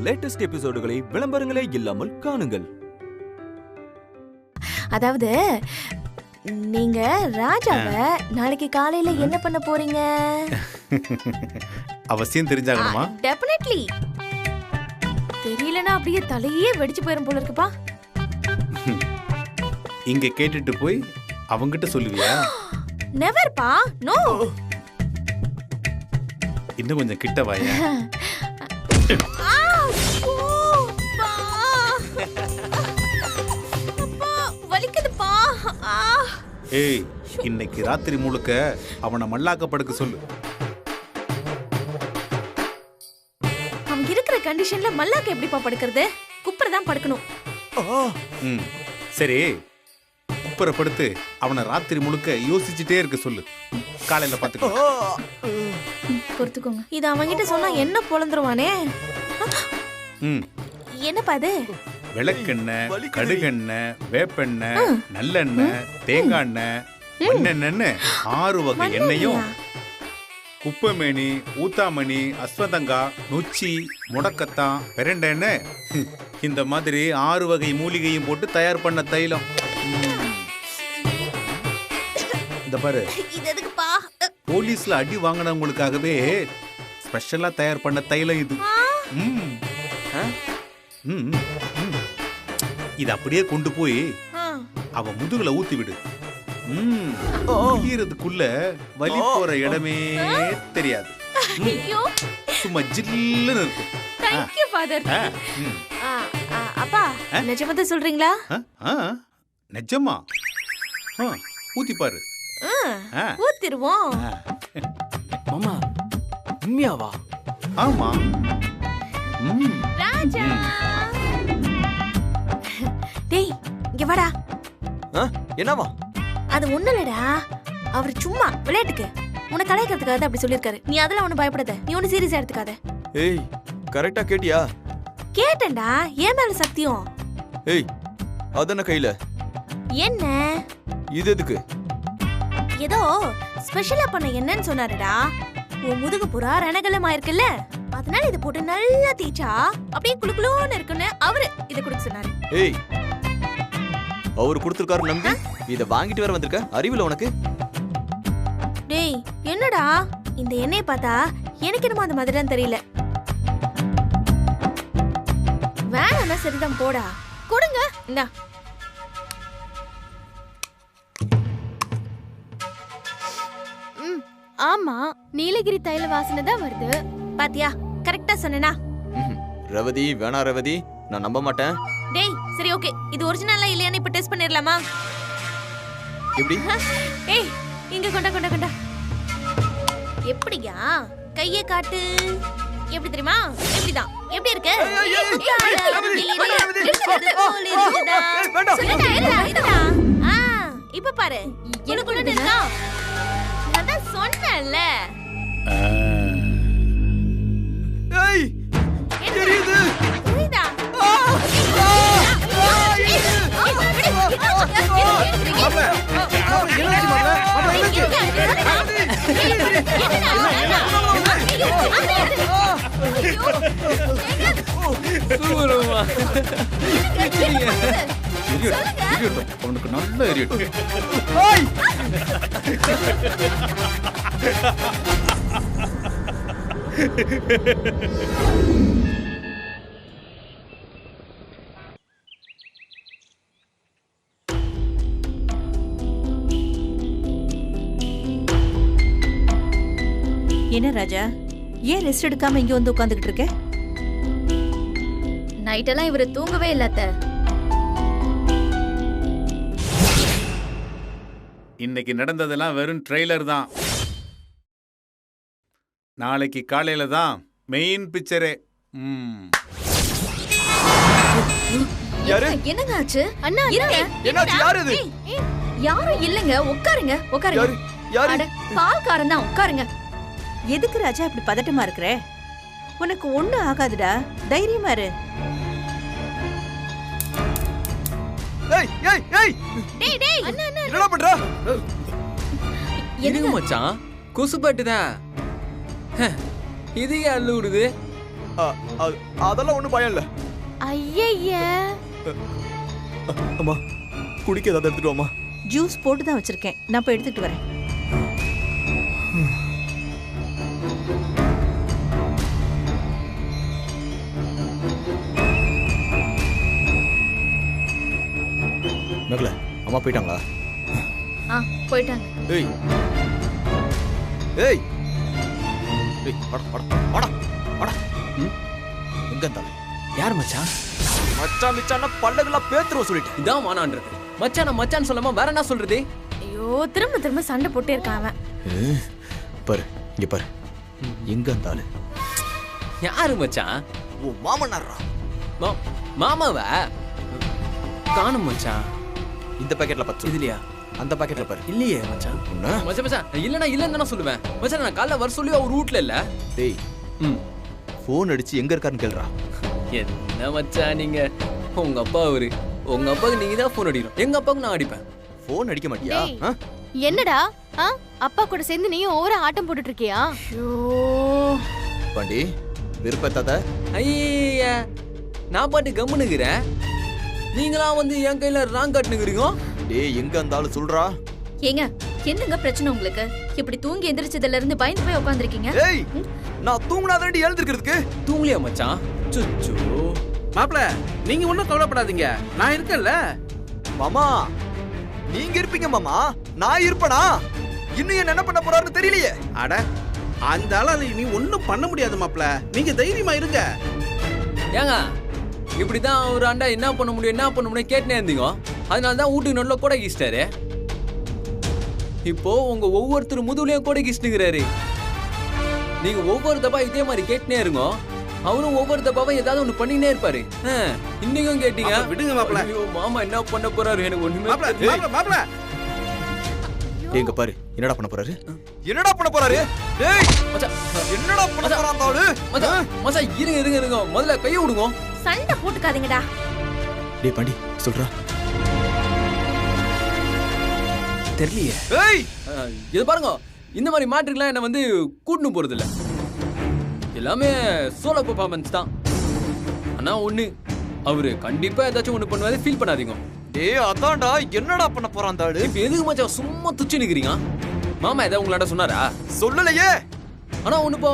Latest எபிசோடுகளை விளம்பரங்களே இல்லாமல் காணுங்கள். அதாவது நீங்க ராஜாவை நாளைக்கு காலையில என்ன பண்ண போறீங்க? அவசியம் தெரிஞ்சாகணுமா? டெஃபினெட்லி. தெரியலனா அப்படியே தலையே வெடிச்சு போயிரும் போல இருக்குப்பா. இங்க கேட்டுட்டு போய் அவங்கிட்ட சொல்லுவியா? நெவர் பா, நோ. இன்னும் கொஞ்சம் கிட்ட வாயா. ஏய், இன்னைக்கு ராத்திரி முழுக்க அவனை மல்லாக்க படுக்க சொல்லு. அவன் இருக்கிற கண்டிஷன்ல மல்லாக்க எப்படிப்பா படுக்கிறது? குப்புற தான் படுக்கணும். சரி, குப்புற படுத்து அவனை ராத்திரி முழுக்க யோசிச்சுட்டே இருக்க சொல்லு. காலையில பாத்துக்கோ. பொறுத்துக்கோங்க. இது அவன்கிட்ட சொன்னா என்ன பொழந்துருவானே. என்னப்பா அது? விளக்கெண்ணெய், கடுகெண்ணெய், வேப்பெண்ணெய், நல்லெண்ணெய், தேங்காய் எண்ணெய், மண்ணெண்ணெய்னு 6 வகை எண்ணெயும் குப்பைமேனி, ஊத்தாமணி, அஸ்வதங்கா, நொச்சி, முடக்கத்தான், பெரண்டெண்ணெய், இந்த மாதிரி 6 வகை மூலிகையும் போட்டு தயார் பண்ண தைலம். இந்த பாரு, போலீஸ்ல அடி வாங்கினவங்களுக்காகவே ஸ்பெஷலா தயார் பண்ண தைலம் இது. இத அப்படியே கொண்டு போய் அவன் முதுகுல ஊத்தி விடு. ஈரதுக்குள்ள வலி போற இடமே தெரியாது. சும்மா ஜில்லுன்னு இருக்கும். Thank you father. அப்பா, நிஜமாதான் சொல்றீங்களா? நிஜமா? ஊத்தி பாரு. ஊத்திருவோம். மாமா, உண்மையாவா? ஆமா. ராஜா, டேய் இங்க வாடா. என்னவா? அது ஒண்ணுலடா, அவர் சும்மா விளையாட்டுக்கு உன்னை கலாய்க்கிறதுக்காக தான் அப்படி சொல்லிருக்காரு. நீ அதெல்லாம் ஒண்ணு பயப்படாத. நீ ஒண்ணு சீரியஸா எடுத்துக்காத. ஏய், கரெக்டா கேட்டியா? கேட்டேன்டா, ஏன் மேல சத்தியம்? ஏய், அதன கையில என்ன இது எதுக்கு? ஏதோ ஸ்பெஷலா பண்ண என்னன்னு சொன்னாருடா. உன் முதுகு புறா ரணகலம் ஆயிருக்குல்ல, அதனால இத போட்டு நல்லா தேய்ச்சா அப்படியே குளுகுளுன்னு இருக்குன்னு அவரு இத கொடுக்க சொன்னாரு. ஏய், அவரு கொடுத்திருக்காரு நம்பி இத வாங்கிட்டு வர வந்திருக்க? அறிவுல உனக்கு? டேய் என்னடா, இந்த எண்ணெயை பார்த்தா எனக்கு என்னமோ அந்த மாதிரி தான் தெரியல. வேணா சரிதான் போடா. கொடுங்க. இந்தா. ஆமா, நீலகிரி தைல வாசனை தான் வருது. பாத்தியா, கரெக்டா சொன்னேனா? ரவதி, வேணா ரவதி, நான் நம்ப மாட்டேன். டேய் சரி ஓகே, இது ஒரிஜினலா இல்லையான்னு இப்ப டெஸ்ட் பண்ணிரலாமா? எப்படி? ஏய் இங்க கொண்டா. எப்படியா? கையை காட்டு. எப்படி தெரியுமா? எப்படிதான்? எப்படி இருக்கு? இப்ப பாரு, குளுகுளுன்னு இருக்கா? நான் சொன்னேன்ல. ஏய், எரியுது. புரியுதா? அவனுக்கு நல்ல எரியட்டும். என்ன ராஜா, ஏன் ரெஸ்ட் எடுக்காம இங்க வந்து உட்கார்ந்துகிட்டு இருக்க? நைட்டெல்லாம் இவரு தூங்கவே இல்ல அத்தை. இன்னைக்கு நடந்ததெல்லாம் வெறும் ட்ரெய்லர் தான். நாளைக்கு காலையில தான் மெயின் பிக்சரே. யாரு? என்னங்க ஆச்சு? அண்ணா இருங்க. என்னாச்சு? யாரு இது? யாரும் இல்லங்க, உட்காருங்க. உட்காருங்க. யாரு? பால்காரன் தான், உட்காருங்க. எதுக்கு ராஜா இப்படி பதட்டமா இருக்கற? உனக்கு ஒண்ணு ஆகாதுடா, தைரியமா இரு. ஏய் ஏய் ஏய், டேய் டேய், என்னடா பண்ற? என்னங்க மச்சான், குசுபாட்டு தான். இது அள்ளு விடுது. அதெல்லாம் ஒண்ணும் பயம் இல்ல. ஐயய்ய அம்மா குடிக்க ஏதாவது எடுத்துட்டு வாமா. ஜூஸ் போட்டு தான் வச்சிருக்கேன், நான் போய் எடுத்துட்டு வரேன். மகள அம்மா போயிட்டாங்களா? போயிட்டாங்க. ஏய் ஏய் ஏய் வாடா வாடா வாடா வாடா. எங்க இருந்தாலும் யார் மச்சான்? மச்சான் மிச்சான பல்லகெல்லாம் பேத்துருவ சொல்லிட்டேன். இதான் வானான்றது. மச்சான் மச்சான் சொல்லாம வேற என்ன சொல்றது? ஐயோ திரும்ப திரும்ப சண்டை போட்டே இருக்கான் அவன். பாரு இங்க பாரு, எங்க இருந்தாலும் யாரு மச்சான்? ஓ மாமனாரா? மாமாவ காணும் மச்சான். இந்த பாக்கெட்ல பத்து இதுலயா? அந்த பாக்கெட்ல பாரு. இல்லையே மச்சான். மச்சான் மச்சான் இல்லன்னு தானே சொல்லுவேன். மச்சான் நான் காலைல வர சொல்லி அவர் ரூட்ல இல்ல. டேய் ஃபோன் அடிச்சு எங்க இருக்காருன்னு கேளுடா. என்ன மச்சான் நீங்க? உங்க அப்பா அவரு. உங்க அப்பாவுக்கு நீங்க தான் ஃபோன் அடிக்கணும். எங்க அப்பாவுக்கு நான் அடிப்பேன். ஃபோன் அடிக்க மாட்டியா? என்னடா அப்பா கூட சேர்ந்து நீயும் ஓவரா ஆட்டம் போட்டுட்டு இருக்கியா? பாண்டி விருப்பத்தாத. ஐயா நான் பாட்டு கம்முனுக்குறேன், நீங்களா வந்து என் கையில ராங் காட்டுனுக்குறீங்க. டேய் எங்க இருந்தாலும் சொல்றா. ஏங்க என்னங்க பிரச்சனை உங்களுக்கு? இப்படி தூங்கி எந்திரிச்சதுல இருந்து பயந்து போய் உட்கார்ந்திருக்கீங்க. ஏய் நான் தூங்குனாதானடி எழுந்திருக்கிறதுக்கு. தூங்கலையா மச்சான்? சுச்சு மாப்ள நீங்க ஒண்ணும் கவலைப்படாதீங்க, நான் இருக்கேன்ல. மாமா நீங்க இருப்பீங்க மாமா, நான் இருப்பனா? இன்னும் என்ன பண்ண போறாருன்னு தெரியலையே. அட அந்த ஆளால நீ ஒண்ணும் பண்ண முடியாது மாப்ள, நீங்க தைரியமா இருங்க. ஏங்க இப்படிதான் ஒரு ஆண்டா என்ன பண்ண முடியும் கேட்டுனே இருந்தீங்க. அதனால தான் வீட்டுக்கு நல்ல கூட கீச்சிட்டாரு. இப்போ உங்க ஒவ்வொருத்தர் முதுகுலையும் கூட கீச்சினுங்கிறாரு. நீங்க ஒவ்வொரு தப்பா இதே மாதிரி கேட்டுனே இருங்க, அவரும் ஒவ்வொரு தப்பாவும் ஏதாவது ஒண்ணு பண்ணினே இருப்பாரு. இன்னைக்கும் கேட்டீங்க. விடுங்க மாப்ள. மாமா என்ன பண்ண போறாரு எனக்கு ஒண்ணுமே மாப்ள மாப்ள மாப்ள எங்க பாரு என்னடா பண்ண போறாரு? என்னடா பண்ண போறாரு? டேய் மச்சான் என்னடா பண்ண போறான் தாளு? மச்சான் மச்சான் இருங்க முதல்ல கையை விடுங்க. சண்டை போட்டுக்காதீங்கடா. டேய் பாண்டி சொல்றா. தெரியலையே. ஏய் இது பாருங்க, இந்த மாதிரி மாற்றுக்கெல்லாம் என்ன வந்து கூட்டணும் போறது இல்ல, எல்லாமே சோலோ பெர்ஃபார்மன்ஸ் தான். ஆனா ஒண்ணு, அவரு கண்டிப்பா ஏதாச்சும் ஒண்ணு பண்ணுவாரு, ஃபீல் பண்ணாதீங்க. டேய் அதான்டா என்னடா பண்ண போறான் தாளு? இப்ப எதுக்கு மச்சான் சும்மா துச்சு நிக்கிறீங்க? மாமா ஏதாவது உங்களாட்ட சொன்னாரா? சொல்லலையே. ஆனா ஒண்ணு போ,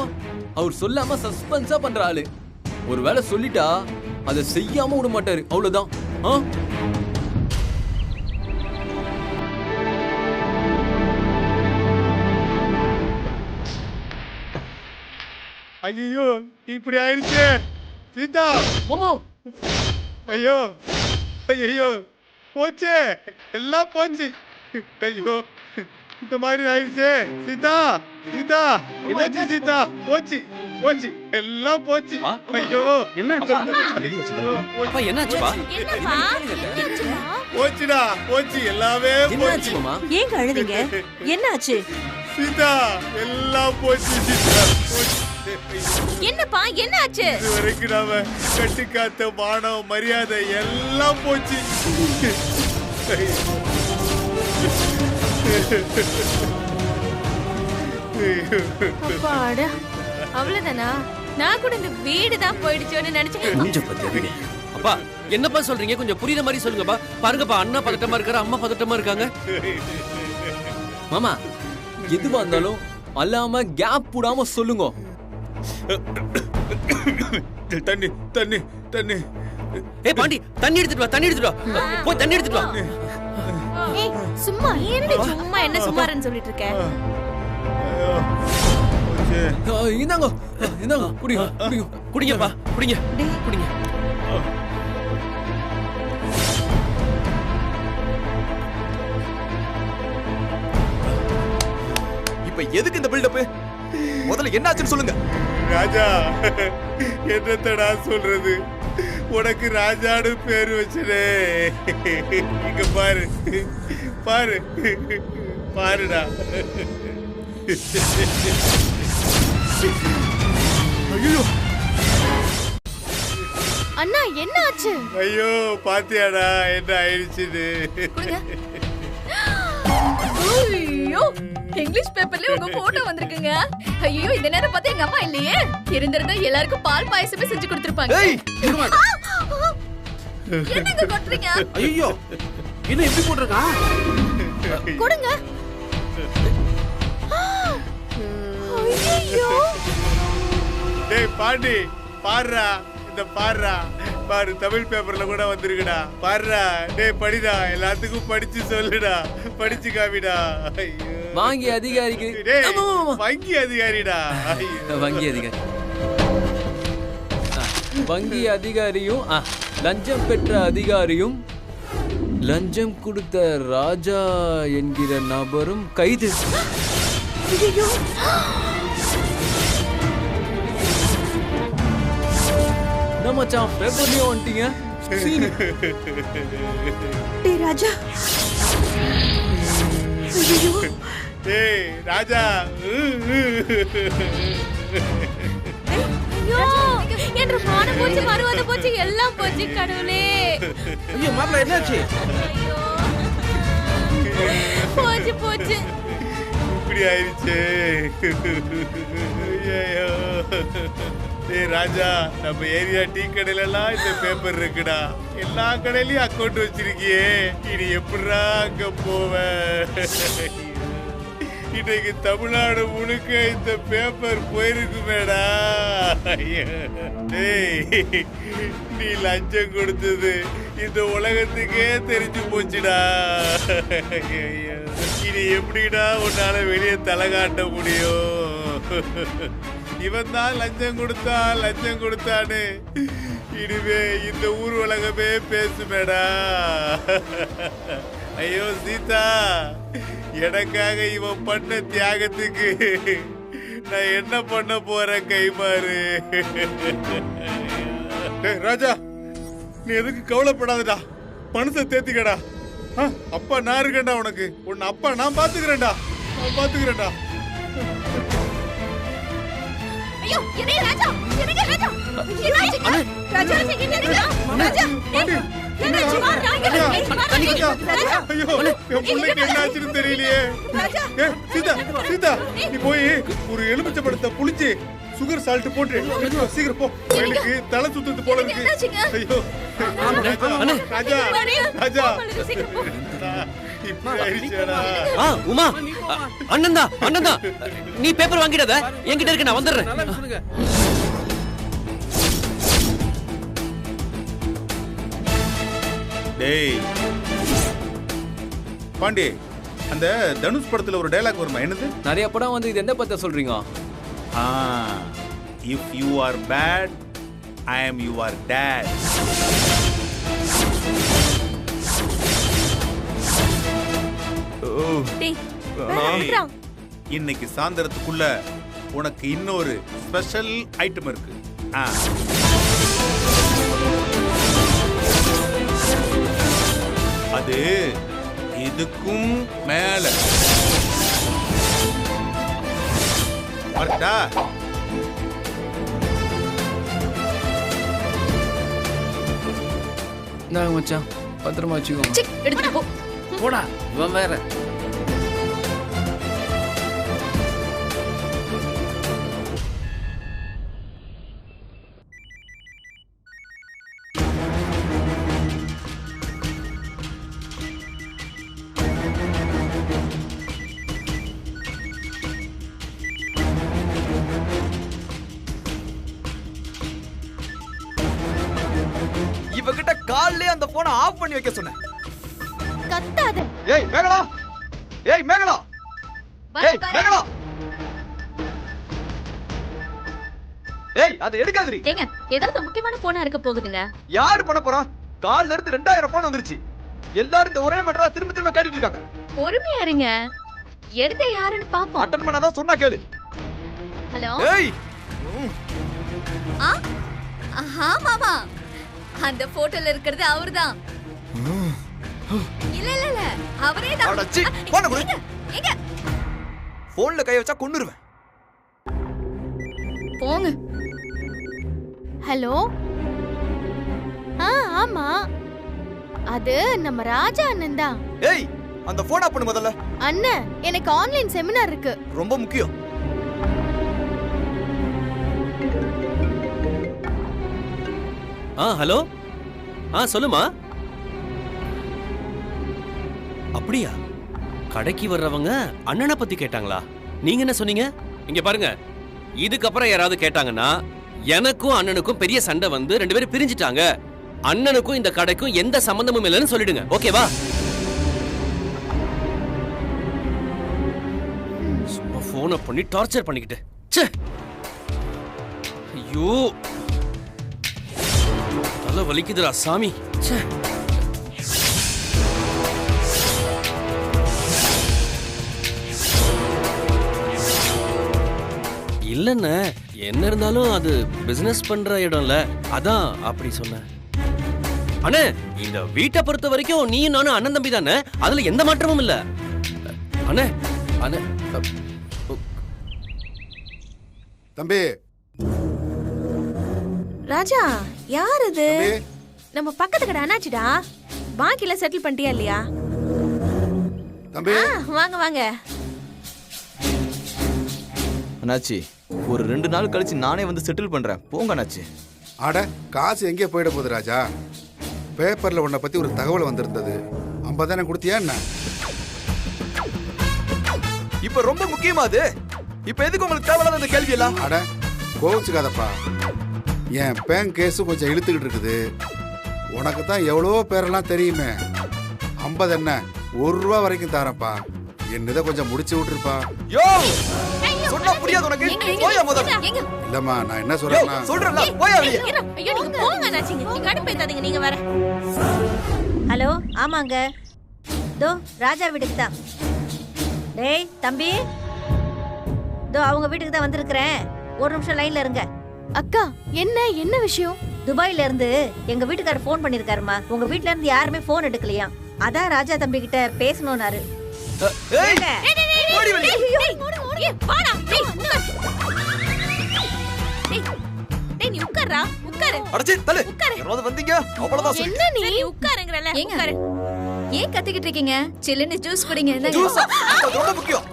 அவர் சொல்லாம சஸ்பென்ஸா பண்ற ஆளு. ஒருவேளை சொல்லிட்டா அதை செய்யாம விட மாட்டாரு, அவ்வளவுதான். ஐயோ இப்படி ஆயிடுச்சு சீதா. மாமா ஐயோ ஐயோ போச்சு, எல்லாம் போச்சு. ஐயோ இந்த மாதிரி ஆயிடுச்சு சீதா. சீதா என்னாச்சு சீதா? போச்சு போச்சு எல்லாம் போச்சு. ஐயோ என்ன அப்பா என்னாச்சுப்பா? என்னப்பா என்னாச்சுடா? போச்சுடா போச்சு, எல்லாமே என்னாச்சு போச்சு. மாமா? ஏங்க அழுதீங்க? என்னாச்சு? சீதா எல்லாம் போச்சு சீதா, போச்சு. என்னப்பா என்னாச்சு? இது வரைக்கும் நாம கட்டி காத்த மானம் மரியாதை எல்லாம் போச்சு. அப்பாடா அவ்வளவுதானா? நான் கூட இந்த வீடு தான் போயிடுச்சோன்னு நினைச்சேன். அப்பா என்னப்பா சொல்றீங்க? கொஞ்சம் புரியுற மாதிரி சொல்லுங்கப்பா. பாருங்கப்பா, அண்ணா பதட்டமா இருக்காரு, அம்மா பதட்டமா இருக்காங்க. மாமா எதுவா இருந்தாலும் அல்லாம கேப் விடாம சொல்லுங்க. தண்ணி தண்ணி தண்ணி. ஏய் பாண்டி, தண்ணி எடுத்துட்டு வா, தண்ணி எடுத்துட்டு வா, போய் தண்ணி எடுத்துட்டு வா. ஏய் சும்மா என்னடி சும்மா என்ன சும்மாறன்னு சொல்லிட்டு இருக்க? இந்தாங்க இந்தாங்க குடிங்க குடிங்க. குடிங்கப்பா, குடிங்க குடிங்க. இப்ப எதுக்கு இந்த பில்டப்? முதல்ல என்னாச்சுன்னு சொல்லுங்க. ராஜா என்னத்தடா சொல்றது, உனக்கு ராஜான்னு பேரு வச்சனே. இங்க பாரு பாரு பாருடா. ஐயோ அண்ணா என்ன ஆச்சு? ஐயோ பாத்தியாடா என்ன ஆயிடுச்சுன்னு. ஐயோ இங்கிலீஷ் பேப்பர்ல உங்க போட்டோ வந்திருக்குங்க. ஐயோ இந்த நேரம் பார்த்து எங்க அம்மா இல்லையே. இருந்திருந்தா எல்லாருக்கும் பால் பாயசமே செஞ்சு கொடுத்திருப்பாங்க. ஏய் என்னங்க கொட்டுறீங்க? ஐயோ என்ன எப்படி போட்டிருக்கான்? கொடுங்க. ஐயோ டேய் பாண்டி பாருடா, இந்த பாருடா, பாரு தமிழ் பேப்பர்ல கூட வந்திருக்குடா. பாருடா, டேய் படிடா, எல்லாத்துக்கும் படிச்சு சொல்லுடா, படிச்சு காமிடா. ஐயோ வாங்கி அதிகாரிக்கு டேய் ஆமா, ஆமா, ஆமா. வங்கி அதிகாரிடா. ஐயோ. வங்கி அதிகாரி வங்கி அதிகாரியும் லஞ்சம் பெற்ற அதிகாரியும் லஞ்சம் கொடுத்த ராஜா என்கிற நபரும் கைது. நம்ம மச்சான் பேப்பர்லயும் வந்துட்டீங்க. டேய் ராஜா. ஐயோ டேய் ராஜா. ஐயோ என்ற மானம் போச்சு, மறுவாத போச்சு, எல்லாம் போச்சு கடவுளே. ஐயோ மாப்பிள்ள என்னாச்சு? ஐயோ போச்சு போச்சு. இப்படி ஆயிடுச்சு. ஐயோ. டேய் ராஜா, நம்ம ஏரியா டீ கடையில எல்லாம் இந்த பேப்பர் இருக்குடா. எல்லா கடையிலயும் அக்கௌண்ட் வச்சிருக்கியே, இனி எப்படிடா அங்க போவ? இன்னைக்கு தமிழ்நாடு முழுக்க இந்த பேப்பர் போயிருக்குமேடா. டேய் நீ லஞ்சம் கொடுத்தது இந்த உலகத்துக்கே தெரிஞ்சு போச்சுடா. இனி எப்படிடா உன்னால வெளியே தலை காட்ட முடியும்? இவன் தான் லஞ்சம் கொடுத்தான்னு இனிமே இந்த ஊர் உலகமே பேசுமேடா. ஐயோ சீதா, எனக்காக இவன் பண்ண தியாகத்துக்கு நான் என்ன பண்ண போறேன் கைமாறு? ராஜா, நீ எதுக்கு கவலைப்படாதடா, பணத்தை தேத்திக்கடா. அப்பா நான் இருக்கேன்டா உனக்கு. உன்னை அப்பா நான் பாத்துக்கிறேன்டா. ஐயோ என்னே ராஜா, என்னங்க ராஜா, ராஜா என்னங்க ராஜா, ஐயோ என் பிள்ளைக்கு என்ன ஆச்சுன்னு தெரியலையே. சீதா நீ போய் ஒரு எலுமிச்சை பழத்தை புளிச்சு சுகர் சால்ட் போட்டு சீக்கிரம் போ. எனக்கு தலை சுத்துது போல இருக்கு. ஐயோ ராஜா இப்படி ஆயிடுச்சேடா. உமா அண்ணன் தான். நீ பேப்பர் வாங்கிடாத, என்கிட்ட இருக்க, நான் வந்துடுறேன். சொல்லுங்க. டேய் பாண்டி, அந்த தனுஷ் படத்துல ஒரு டயலாக் வருமா, என்னது? நிறைய படம் வந்து இது என்ன பத்தி சொல்றீங்க? If you are bad, I am your dad. டேய் வேண்டாம். இன்னைக்கு சாயந்தரத்துக்குள்ள உனக்கு இன்னொரு ஸ்பெஷல் ஐட்டம் இருக்கு. அது இதுக்கும் மேல வரட்டா? நான் மச்சான் பத்திரமா வச்சுக்கோங்க. எடுத்துட்டு போ. போடா இவன் வேற. இவகிட்ட கால்லே அந்த போனை ஆஃப் பண்ணி வைக்க சொன்னேன். கத்தாத. ஏய் மேகலா, ஏய் மேகலா, ஏய் மேகலா, ஏய் அது எடுக்காதீ. ஏங்க ஏதாவது முக்கியமான போனா இருக்க போகுதுங்க. யார் பண்ண போறா? கால்ல இருந்து 2000 போன் வந்துருச்சு. எல்லாரும் இந்த ஒரே மேட்டரா திரும்ப கேட்டுட்டு இருக்காங்க. பொறுமையா இருங்க, எடுத்த யாருன்னு பாப்போம். அட்டெண்ட் பண்ணாதான் சொன்னா கேளு. ஹலோ. ஏய் ஆமாமா, அந்த போட்டோல இருக்கிறது அவர்தான். இல்ல அவரே தான். அடச்சி போன குடு. எங்க போன்ல கை வச்சா கொன்னுருவேன். போங்க. ஹலோ. ஆமா அது நம்ம ராஜா அண்ணன் தான். ஏய் அந்த போன் ஆஃப் பண்ணு முதல்ல. அண்ணன், எனக்கு ஆன்லைன் செமினார் இருக்கு. ரொம்ப முக்கியம். ஹலோ. சொல்லுமா. அப்படியா? கடைக்கு வர்றவங்க அண்ணனை பத்தி கேட்டாங்களா? நீங்க என்ன சொன்னீங்க? இங்க பாருங்க, இதுக்கப்புறம் யாராவது கேட்டாங்கன்னா எனக்கும் அண்ணனுக்கும் பெரிய சண்டை வந்து 2 பேரும் பிரிஞ்சிட்டாங்க, அண்ணனுக்கும் இந்த கடைக்கும் எந்த சம்பந்தமும் இல்லைன்னு சொல்லிடுங்க. ஓகேவா? சும்மா போனை பண்ணி டார்ச்சர் பண்ணிக்கிட்டு. ச்சே, ஐயோ தலை வலிக்குதுடா சாமி. ச்சே. இல்லன்னு என்ன இருந்தாலும் அது பிசினஸ் பண்ற இடம்ல, அதான் அப்படி சொன்னேன். அண்ணே, இந்த வீட்டை பொறுத்த வரைக்கும் நீயும் நானும் அண்ணன் தம்பி தானே, அதுல எந்த மாற்றமும் இல்ல. அண்ணே அண்ணே தம்பி. ராஜா, யார் இது? தம்பி. நம்ம பக்கத்து கடை அண்ணாச்சிடா. பாக்கில செட்டில் பண்ணிட்டியா இல்லையா? தம்பி. வாங்க வாங்க. அண்ணாச்சி, ஒரு 2 நாள் கழிச்சு நானே வந்து செட்டில் பண்றேன். போங்க அண்ணாச்சி. அட, காசு எங்கே போயிட போகுது ராஜா? பேப்பர்ல உன்னை பத்தி ஒரு தகவல் வந்திருந்தது, 50,000 கொடுத்தியா என்ன? இப்ப ரொம்ப முக்கியமா அது. இப்ப எதுக்கு உங்களுக்கு தேவையில்லாத இந்த கேள்வி எல்லாம்? அட, கோவிச்சுக்காதப்பா. என் பேங்க் கேஸு கொஞ்சம் இழுத்துக்கிட்டு இருக்குது. உனக்கு தான் எவ்வளோ பேரெல்லாம் தெரியுமே. 50 என்ன, 1 ரூபா வரைக்கும் தரப்பா. என்னதை கொஞ்சம் முடிச்சு விட்டுருப்பா. யோ, சொன்னா புரியாது உனக்கு. போயா முதல்ல. இல்லம்மா, நான் என்ன சொல்றேன்னா, சொல்றேன்ல, போயா வெளியே. ஐயோ, நீங்க போங்க அண்ணாச்சி. நீங்க கடுப்பேத்தாதீங்க, நீங்க வர. ஹலோ. ஆமாங்க, தோ ராஜா வீட்டுக்கு தான். டேய் தம்பி, தோ அவங்க வீட்டுக்கு தான் வந்திருக்கிறேன். ஒரு நிமிஷம் லைன்ல இருங்க. அக்கா, என்ன விஷயம்? துபாயில இருந்து எங்க வீட்டுக்காரர் ஃபோன் பண்ணிருக்காருமா. உங்க வீட்ல இருந்து யாருமே ஃபோன் எடுக்கலையா, அதான் ராஜா தம்பி கிட்ட பேசணும்னாரு. ஏய், ஓடி வெளியே. ஏய், வாடா. டேய், உட்கார். டேய், நீ உட்கார்றா. உட்காரு. அடச்சி தள்ளு. உட்காரு. யாராவது வந்தீங்க அவ்வளவுதான் சொல்லி. என்ன நீ உட்காருங்கறல? ஏங்க? உட்காரு. ஏன் கத்திக்கிட்டு இருக்கீங்க? சில்லுன்னு ஜூஸ் குடிங்க. ஜூஸ் ரொம்ப முக்கியம்.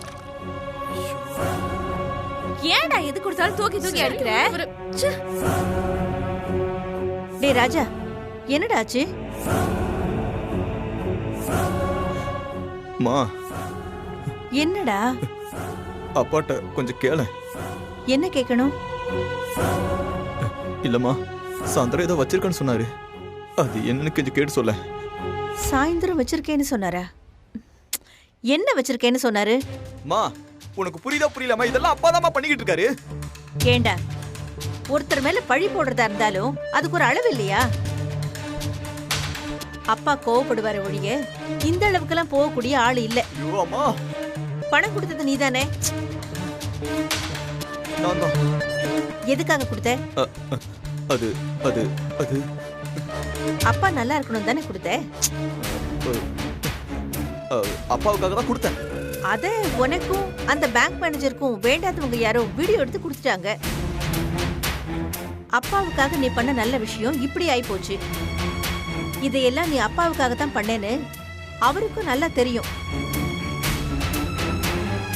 ஏன்டா எது கொடுத்தாலும் தூக்கி தூக்கி அடிக்கிற? டேய் ராஜா, என்னடா ஆச்சு? மா, என்னடா? அப்பாட்ட கொஞ்சம் கேள. என்ன கேட்கணும்? இல்லம்மா, சாயந்தரம் ஏதோ வச்சிருக்கேன்னு சொன்னாரு. அது என்னன்னு கொஞ்சம் கேட்டு சொல்ல. சாயந்தரம் வச்சிருக்கேன்னு சொன்னாரா? என்ன வச்சிருக்கேன்னு சொன்னாரு? மா, உனக்கு புரியுதா புரியலமா? இதெல்லாம் அப்பாதாம்மா பண்ணிக்கிட்டு இருக்காரு. ஏண்டா, ஒருத்தர் மேல பழி போடுறதா இருந்தாலும் அதுக்கு ஒரு அளவு இல்லையா? அப்பா கோவப்படுவார ஒழிய இந்த அளவுக்கெல்லாம் போகக்கூடிய ஆள் இல்ல. ஐயோ அம்மா, பணம் கொடுத்தது நீதானே? நான் தான். எதுக்காக கொடுத்த? அது அது அது அப்பா நல்லா இருக்கணும் தானே கொடுத்த? அப்பாவுக்காக தான் கொடுத்தேன். அத உனக்கும் அந்த பேங்க் மேனேஜருக்கும் வேண்டாதவங்க யாரோ வீடியோ எடுத்து கொடுத்துட்டாங்க. அப்பாவுக்காக நீ பண்ண நல்ல விஷயம் இப்படி ஆயிப்போச்சு. இதையெல்லாம் நீ அப்பாவுக்காக தான் பண்ணேன்னு அவருக்கும் நல்லா தெரியும்.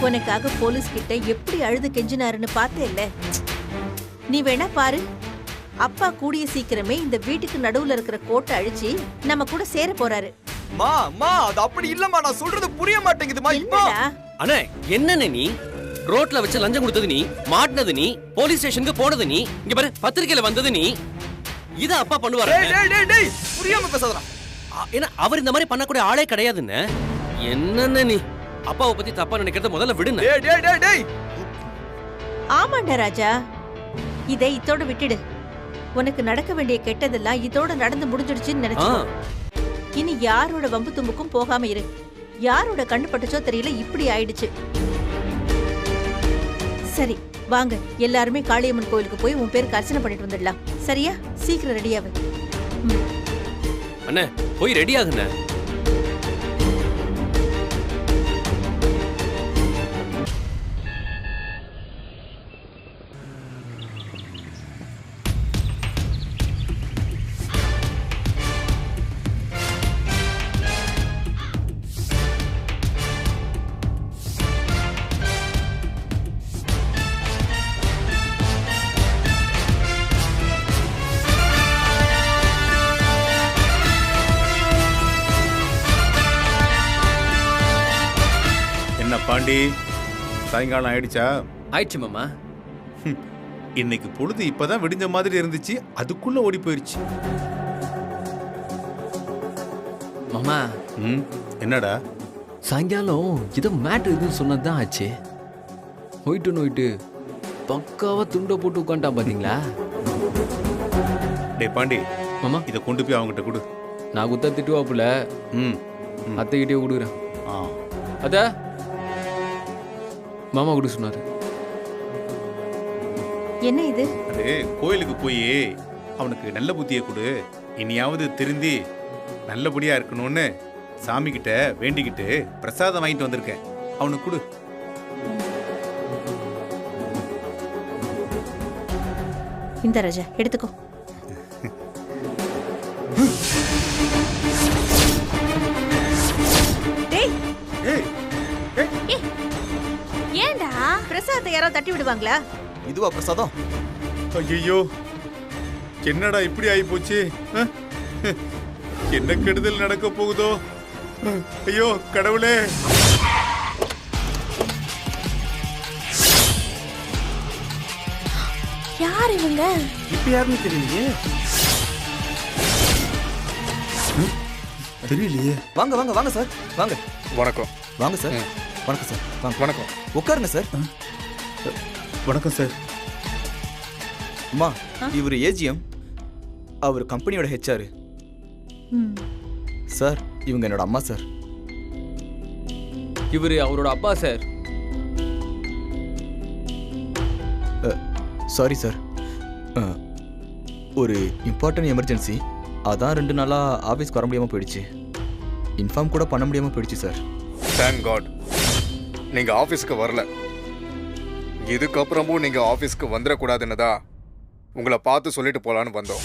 உனக்காக போலீஸ் கிட்ட எப்படி அழுது கெஞ்சினாருன்னு பார்த்தே இல்ல. நீ வேணா பாரு, அப்பா கூடிய சீக்கிரமே இந்த வீட்டுக்கு நடுவுல இருக்கிற கோட்டை அழிச்சு நம்ம கூட சேர போறாரு. மா மா, அது அப்படி இல்லம்மா. நான் சொல்றது புரிய மாட்டேங்குதுமா. என்னடா அண்ணே, என்னன்னு நீ ரோட்ல வச்சு லஞ்சம் கொடுத்தது நீ, மாட்டினது நீ, போலீஸ் ஸ்டேஷனுக்கு போனது நீ, இங்க பாரு பத்திரிக்கையில வந்தது நீ. இத அப்பா பண்ணுவாரு. டேய் டேய் டேய் டேய், புரியாம பேசாதடா. ஏன்னா அவர் இந்த மாதிரி பண்ணக்கூடிய ஆளே கிடையாதுன்னு. என்னன்னு நீ அப்பாவை பத்தி தப்பா நினைக்கிறத முதல்ல விடுங்க. டேய் டேய் டேய் டேய். ஆமாண்டா ராஜா, இதை இதோட விட்டுடு. உனக்கு நடக்க வேண்டிய கெட்டதெல்லாம் இதோட நடந்து முடிஞ்சிடுச்சுன்னு நினைச்சு இனி யாரோட வம்பு தும்புக்கும் போகாம இரு. யாரோட கண்ணு பட்டுச்சோ தெரியல, இப்படி ஆயிடுச்சு. சரி வாங்க, எல்லாருமே காளியம்மன் கோயிலுக்கு போய் உன் பேருக்கு அர்ச்சனை பண்ணிட்டு வந்துடலாம். சரியா? சீக்கிரம் ரெடியாவு. அண்ணே, போய் ரெடி ஆகுங்க. பாண்டி சாயங்காலம் ஆயிடுச்சா? ஆயிடுச்சு மாமா. இன்னைக்கு பொழுது இப்பதான் விடிஞ்ச மாதிரி இருந்துச்சு, அதுக்குள்ள ஓடி போயிருச்சு. மாமா என்னடா? சாயங்காலம் ஏதோ மேட்ரு இதுன்னு சொன்னதுதான் ஆச்சு. நோயிட்டு பக்காவா துண்டை போட்டு உட்காந்துட்டான் பாத்தீங்களா? டே பாண்டி மாமா, இதை கொண்டு போய் அவங்ககிட்ட கொடு. நான் குத்தா திட்டுவாப்புல. அத்தைகிட்டே கொடுக்குறேன். அத மாமா கொடு சொன்னாரு. என்ன இது? அது கோயிலுக்கு போய் அவனுக்கு நல்ல புத்தியை கொடு, இனியாவது திருந்தி நல்லபடியா இருக்கணும்னு சாமி கிட்ட வேண்டிக்கிட்டு பிரசாதம் வாங்கிட்டு வந்திருக்கேன். அவனுக்கு கொடு. இந்த ராஜா எடுத்துக்கோ. ஏண்டா பிரசாதத்தை யாராவது தட்டி விடுவாங்களா? இதுவா பிரசாதம்? ஐயோ, என்னடா இப்படி ஆகி போச்சு? என்ன கெடுதல் நடக்க போகுதோ? ஐயோ கடவுளே! யார் இவங்க? இப்ப யாருன்னு தெரியலையே. தெரியலையே. வாங்க வாங்க வாங்க சார், வாங்க. வணக்கம். வாங்க சார். வணக்கம் சார். வாங்க. வணக்கம். உட்காருங்க சார். வணக்கம் சார். அம்மா, இவர் ஏஜிஎம், அவர் கம்பெனியோட ஹெச்ஆர். சார், இவங்க என்னோட அம்மா சார். இவரு அவரோட அப்பா சார். சாரி சார், ஒரு இம்பார்ட்டன்ட் எமர்ஜென்சி, அதான் 2 நாளா ஆஃபீஸ்க்கு வர முடியாமல் போயிடுச்சு. இன்ஃபார்ம் கூட பண்ண முடியாமல் போயிடுச்சு சார். தேங்க் காட் நீங்க ஆஃபீஸ்க்கு வரல. இதுக்கப்புறமும் நீங்க ஆஃபீஸ்க்கு வந்துடக்கூடாதுன்னு தான் உங்களை பார்த்து சொல்லிட்டு போலான்னு வந்தோம்.